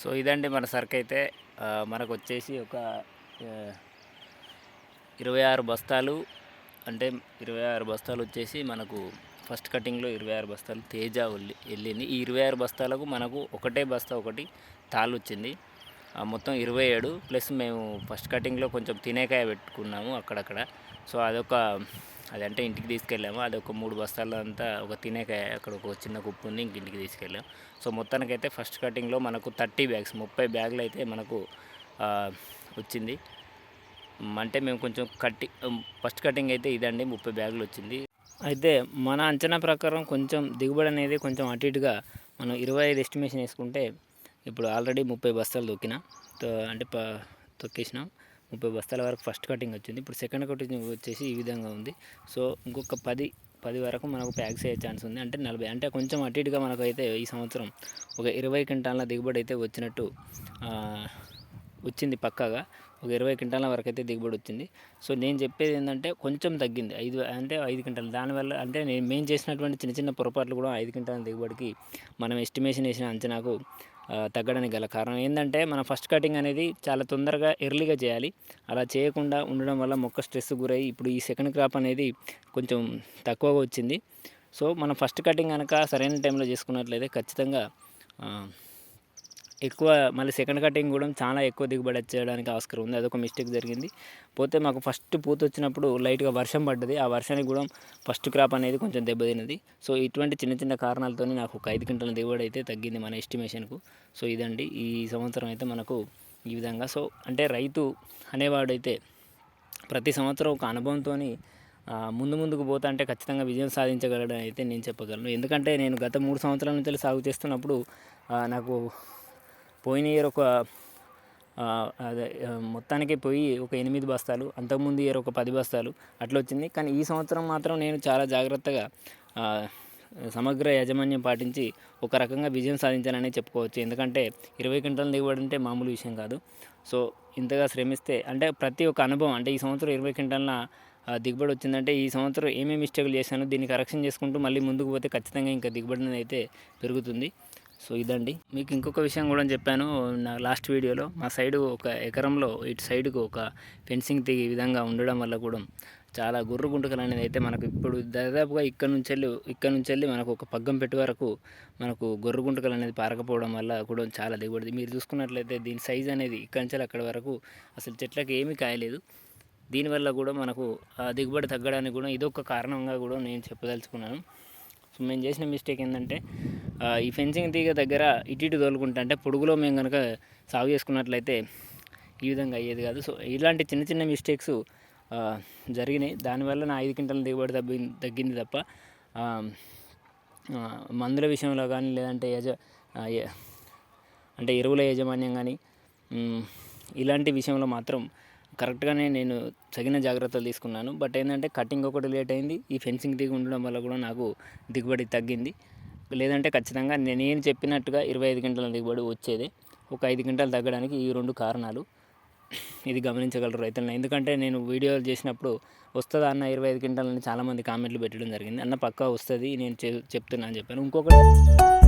So ఇదండి మన సరుకు అయితే మనకు వచ్చేసి ఒక 26 బస్తాలు. అంటే 26 బస్తాలు వచ్చేసి మనకు ఫస్ట్ కటింగ్లో 26 బస్తాలు తేజ వెళ్ళింది. ఈ 26 బస్తాలకు మనకు ఒకటే బస్తా ఒకటి తాళ్ళు వచ్చింది. మొత్తం 27 ప్లస్ మేము ఫస్ట్ కటింగ్లో కొంచెం తినేకాయ పెట్టుకున్నాము అక్కడక్కడ. సో అదంటే ఇంటికి తీసుకెళ్ళాము. అదొక 3 బస్తాలంతా ఒక తినేకాయ అక్కడ ఒక చిన్న కుప్పు ఉంది, ఇంటికి తీసుకెళ్ళాము. సో మొత్తానికైతే ఫస్ట్ కటింగ్లో మనకు 30 బ్యాగ్స్ 30 బ్యాగులు అయితే మనకు వచ్చింది. అంటే మేము కొంచెం ఫస్ట్ కటింగ్ అయితే ఇదండి 30 బ్యాగులు వచ్చింది. అయితే మన అంచనా ప్రకారం కొంచెం దిగుబడి అనేది కొంచెం అటు ఇటుగా మనం 25 ఎస్టిమేషన్ వేసుకుంటే ఇప్పుడు ఆల్రెడీ 30 బస్తాలు తొక్కేసినాం. 30 బస్తాల వరకు ఫస్ట్ కటింగ్ వచ్చింది. ఇప్పుడు సెకండ్ కటింగ్ వచ్చేసి ఈ విధంగా ఉంది. సో ఇంకొక 10 వరకు మనకు ప్యాక్స్ అయ్యే ఛాన్స్ ఉంది. అంటే 40 అంటే కొంచెం అటు ఇటుగా మనకైతే ఈ సంవత్సరం ఒక 20 క్వింటాల దిగుబడి అయితే వచ్చినట్టు వచ్చింది. పక్కాగా ఒక 20 క్వింటాల వరకు అయితే దిగుబడి వచ్చింది. సో నేను చెప్పేది ఏంటంటే కొంచెం తగ్గింది 5 క్వింటాలు. దానివల్ల అంటే మేము చేసినటువంటి చిన్న చిన్న పొరపాట్లు కూడా 5 క్వింటాల దిగుబడికి మనం ఎస్టిమేషన్ వేసిన అంచనాకు తగ్గడానికి గల కారణం ఏంటంటే మన ఫస్ట్ కటింగ్ అనేది చాలా తొందరగా ఎర్లీగా చేయాలి. అలా చేయకుండా ఉండడం వల్ల మొక్క స్ట్రెస్ గురై ఇప్పుడు ఈ సెకండ్ క్రాప్ అనేది కొంచెం తక్కువగా వచ్చింది. సో మనం ఫస్ట్ కటింగ్ కనుక సరైన టైంలో చేసుకున్నట్లయితే ఖచ్చితంగా ఎక్కువ మళ్ళీ సెకండ్ కటింగ్ కూడా చాలా ఎక్కువ దిగుబడి వచ్చేయడానికి ఆస్కారం ఉంది. అదొక మిస్టేక్ జరిగింది. పోతే మాకు ఫస్ట్ పూత వచ్చినప్పుడు లైట్గా వర్షం పడ్డది. ఆ వర్షానికి కూడా ఫస్ట్ క్రాప్ అనేది కొంచెం దెబ్బతిన్నది. సో ఇటువంటి చిన్న చిన్న కారణాలతో నాకు ఒక 5 క్వింటాల దిగుబడి అయితే తగ్గింది మన ఎస్టిమేషన్కు. సో ఇదండి ఈ సంవత్సరం అయితే మనకు ఈ విధంగా. సో అంటే రైతు అనేవాడైతే ప్రతి సంవత్సరం ఒక అనుభవంతో ముందుకు పోతా అంటే ఖచ్చితంగా విజయం సాధించగలడని అయితే నేను చెప్పగలను. ఎందుకంటే నేను గత 3 సంవత్సరాల నుంచి సాగు చేస్తున్నప్పుడు నాకు పోయిన ఇయర్ మొత్తానికి పోయి ఒక 8 బస్తాలు, అంతకుముందు ఇయర్ ఒక 10 బస్తాలు అట్లా వచ్చింది. కానీ ఈ సంవత్సరం మాత్రం నేను చాలా జాగ్రత్తగా సమగ్ర యాజమాన్యం పాటించి ఒక రకంగా విజయం సాధించానని చెప్పుకోవచ్చు. ఎందుకంటే 20 క్వింటాల దిగుబడి అంటే మామూలు విషయం కాదు. సో ఇంతగా శ్రమిస్తే అంటే ప్రతి ఒక్క అనుభవం అంటే ఈ సంవత్సరం 20 క్వింటాల దిగుబడి వచ్చిందంటే ఈ సంవత్సరం ఏమేమి మిస్టేక్లు చేశానో దీన్ని కరెక్షన్ చేసుకుంటూ మళ్ళీ ముందుకు పోతే ఖచ్చితంగా ఇంకా దిగుబడి అనేది అయితే పెరుగుతుంది. సో ఇదండి. మీకు ఇంకొక విషయం కూడా చెప్పాను నా లాస్ట్ వీడియోలో. మా సైడు ఒక ఎకరంలో ఇటు సైడుకు ఒక ఫెన్సింగ్ ఈ విధంగా ఉండడం వల్ల కూడా చాలా గొర్రె గుంటకలు అనేది అయితే మనకు ఇప్పుడు దాదాపుగా ఇక్కడ నుంచి వెళ్ళి మనకు ఒక పగ్గం పెట్టి వరకు మనకు గొర్రె గుంటకలు అనేది పారకపోవడం వల్ల కూడా చాలా దిగుబడి. మీరు చూసుకున్నట్లయితే దీని సైజ్ అనేది ఇక్కడి నుంచి అక్కడ వరకు అసలు చెట్లకి ఏమీ కాయలేదు. దీనివల్ల కూడా మనకు దిగుబడి తగ్గడానికి కూడా ఇదొక కారణంగా కూడా నేను చెప్పదలుచుకున్నాను. సో మేము చేసిన మిస్టేక్ ఏంటంటే ఈ ఫెన్సింగ్ తీగ దగ్గర ఇటు తోలుకుంటా అంటే పొడుగులో మేము కనుక సాగు చేసుకున్నట్లయితే ఈ విధంగా అయ్యేది కాదు. సో ఇలాంటి చిన్న చిన్న మిస్టేక్స్ జరిగినాయి. దానివల్ల నా 5 క్వింటాల దిగుబడి తగ్గింది తప్ప మందుల విషయంలో కానీ లేదంటే అంటే ఎరువుల యాజమాన్యం కానీ ఇలాంటి విషయంలో మాత్రం కరెక్ట్గానే నేను తగిన జాగ్రత్తలు తీసుకున్నాను. బట్ ఏంటంటే కటింగ్ ఒకటి లేట్ అయింది. ఈ ఫెన్సింగ్ దిగి ఉండడం వల్ల కూడా నాకు దిగుబడి తగ్గింది. లేదంటే ఖచ్చితంగా నేను చెప్పినట్టుగా 25 క్వింటాల దిగుబడి వచ్చేది. ఒక 5 క్వింటాలు తగ్గడానికి ఈ 2 కారణాలు. ఇది గమనించగలరు రైతులను. ఎందుకంటే నేను వీడియోలు చేసినప్పుడు వస్తుందా అన్న 25 క్వింటాలని చాలామంది కామెంట్లు పెట్టడం జరిగింది. అన్న పక్కా వస్తుంది నేను చెప్తున్నా అని చెప్పాను. ఇంకొకటి